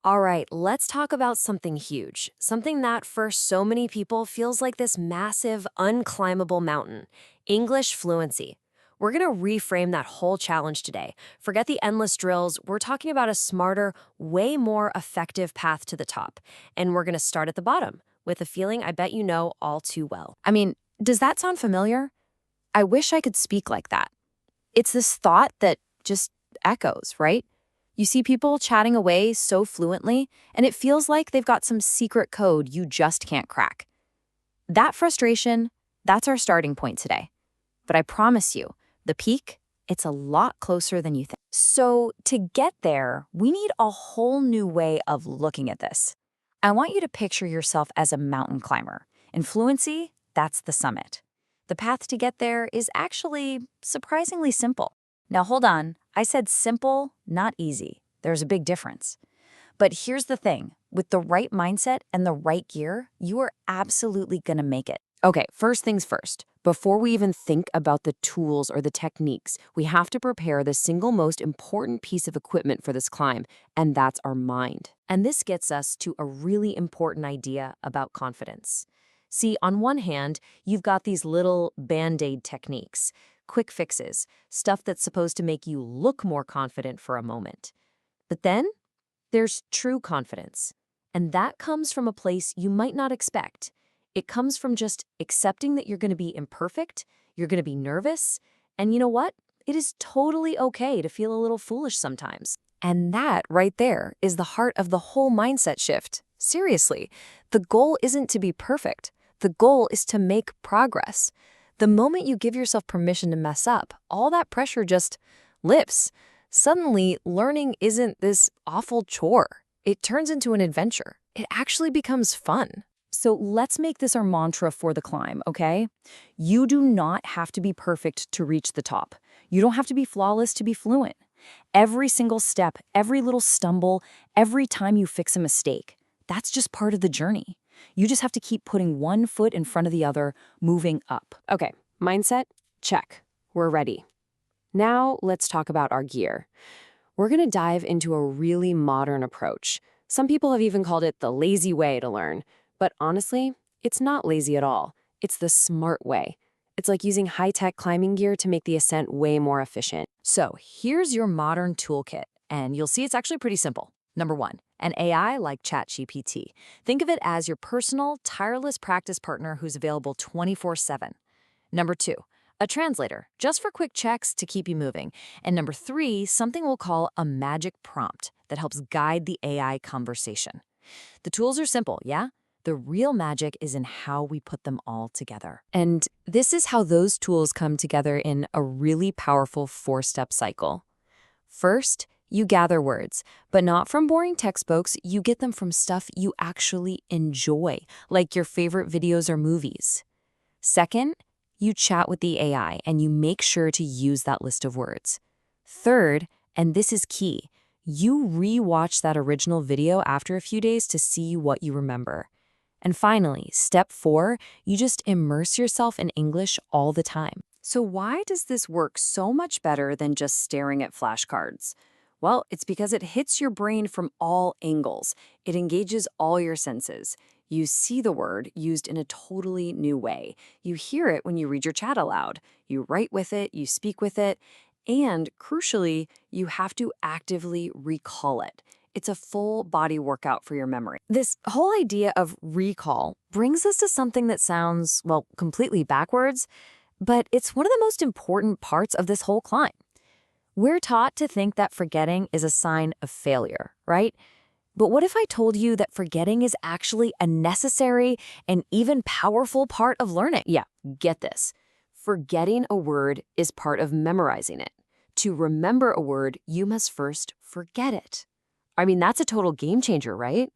All right, let's talk about something huge. Something that for so many people feels like this massive, unclimbable mountain English fluency. We're going to reframe that whole challenge today. Forget the endless drills. We're talking about a smarter, way more effective path to the top. And we're going to start at the bottom with a feeling I bet you know all too well. I mean, does that sound familiar? I wish I could speak like that. It's this thought that just echoes, right? You see people chatting away so fluently, and it feels like they've got some secret code you just can't crack. That frustration, that's our starting point today. But I promise you, the peak, it's a lot closer than you think. So to get there, we need a whole new way of looking at this. I want you to picture yourself as a mountain climber. In fluency, that's the summit. The path to get there is actually surprisingly simple. Now hold on, I said simple, not easy. There's a big difference. But here's the thing, with the right mindset and the right gear, you are absolutely gonna make it. Okay, first things first. Before we even think about the tools or the techniques, we have to prepare the single most important piece of equipment for this climb, and that's our mind. And this gets us to a really important idea about confidence. See, on one hand, you've got these little band-aid techniques, quick fixes, stuff that's supposed to make you look more confident for a moment. But then there's true confidence, and that comes from a place you might not expect. It comes from just accepting that you're going to be imperfect, you're going to be nervous, and you know what? It is totally okay to feel a little foolish sometimes. And that right there is the heart of the whole mindset shift. Seriously, the goal isn't to be perfect. The goal is to make progress. The moment you give yourself permission to mess up, all that pressure just lifts. Suddenly, learning isn't this awful chore. It turns into an adventure. It actually becomes fun. So let's make this our mantra for the climb, okay? You do not have to be perfect to reach the top. You don't have to be flawless to be fluent. Every single step, every little stumble, every time you fix a mistake, that's just part of the journey. You just have to keep putting one foot in front of the other, moving up. Okay, mindset, check. We're ready. Now let's talk about our gear. We're going to dive into a really modern approach. Some people have even called it the lazy way to learn. But honestly, it's not lazy at all. It's the smart way. It's like using high-tech climbing gear to make the ascent way more efficient. So here's your modern toolkit, and you'll see it's actually pretty simple. Number one, an AI like ChatGPT. Think of it as your personal, tireless practice partner who's available 24/7. Number two, a translator, just for quick checks to keep you moving. And number three, something we'll call a magic prompt that helps guide the AI conversation. The tools are simple, yeah? The real magic is in how we put them all together. And this is how those tools come together in a really powerful four-step cycle. First, you gather words, but not from boring textbooks. You get them from stuff you actually enjoy, like your favorite videos or movies. Second, you chat with the AI and you make sure to use that list of words. Third, and this is key, you re-watch that original video after a few days to see what you remember. And finally, step 4, you just immerse yourself in English all the time. So why does this work so much better than just staring at flashcards? Well, it's because it hits your brain from all angles. It engages all your senses. You see the word used in a totally new way. You hear it when you read your chat aloud. You write with it, you speak with it, and crucially, you have to actively recall it. It's a full body workout for your memory. This whole idea of recall brings us to something that sounds, well, completely backwards, but it's one of the most important parts of this whole climb. We're taught to think that forgetting is a sign of failure, right? But what if I told you that forgetting is actually a necessary and even powerful part of learning? Yeah, get this. Forgetting a word is part of memorizing it. To remember a word, you must first forget it. I mean, that's a total game changer, right?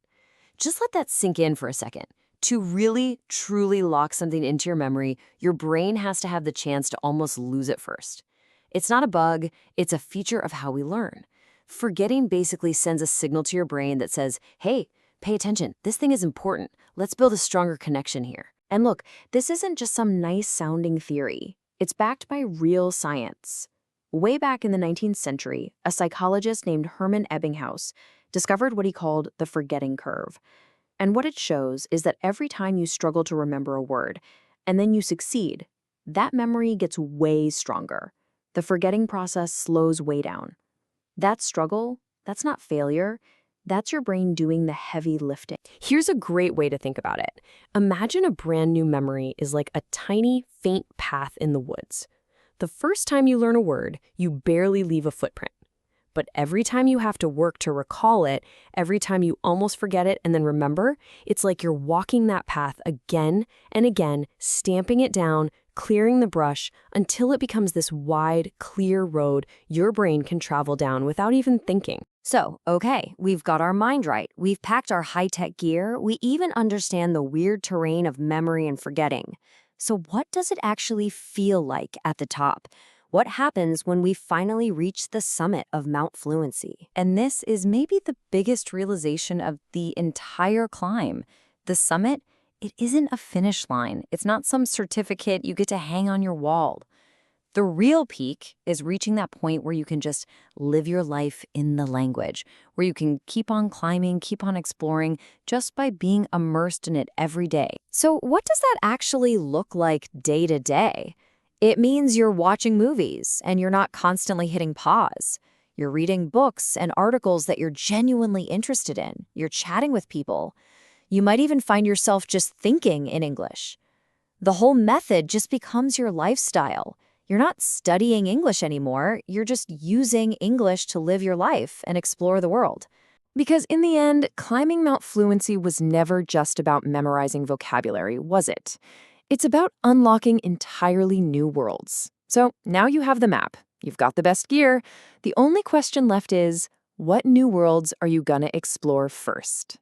Just let that sink in for a second. To really, truly lock something into your memory, your brain has to have the chance to almost lose it first. It's not a bug, it's a feature of how we learn. Forgetting basically sends a signal to your brain that says, hey, pay attention, this thing is important. Let's build a stronger connection here. And look, this isn't just some nice-sounding theory. It's backed by real science. Way back in the 19th century, a psychologist named Hermann Ebbinghaus discovered what he called the forgetting curve. And what it shows is that every time you struggle to remember a word, and then you succeed, that memory gets way stronger. The forgetting process slows way down. That struggle, that's not failure. That's your brain doing the heavy lifting. Here's a great way to think about it. Imagine a brand new memory is like a tiny, faint path in the woods. The first time you learn a word, you barely leave a footprint. But every time you have to work to recall it, every time you almost forget it and then remember, it's like you're walking that path again and again, stamping it down, clearing the brush, until it becomes this wide, clear road your brain can travel down without even thinking. So, okay, we've got our mind right. We've packed our high-tech gear. We even understand the weird terrain of memory and forgetting. So what does it actually feel like at the top? What happens when we finally reach the summit of Mount Fluency? And this is maybe the biggest realization of the entire climb. The summit, it isn't a finish line. It's not some certificate you get to hang on your wall. The real peak is reaching that point where you can just live your life in the language, where you can keep on climbing, keep on exploring, just by being immersed in it every day. So what does that actually look like day to day? It means you're watching movies and you're not constantly hitting pause. You're reading books and articles that you're genuinely interested in. You're chatting with people. You might even find yourself just thinking in English. The whole method just becomes your lifestyle. You're not studying English anymore. You're just using English to live your life and explore the world. Because in the end, climbing Mount Fluency was never just about memorizing vocabulary, was it? It's about unlocking entirely new worlds. So now you have the map. You've got the best gear. The only question left is, what new worlds are you gonna explore first?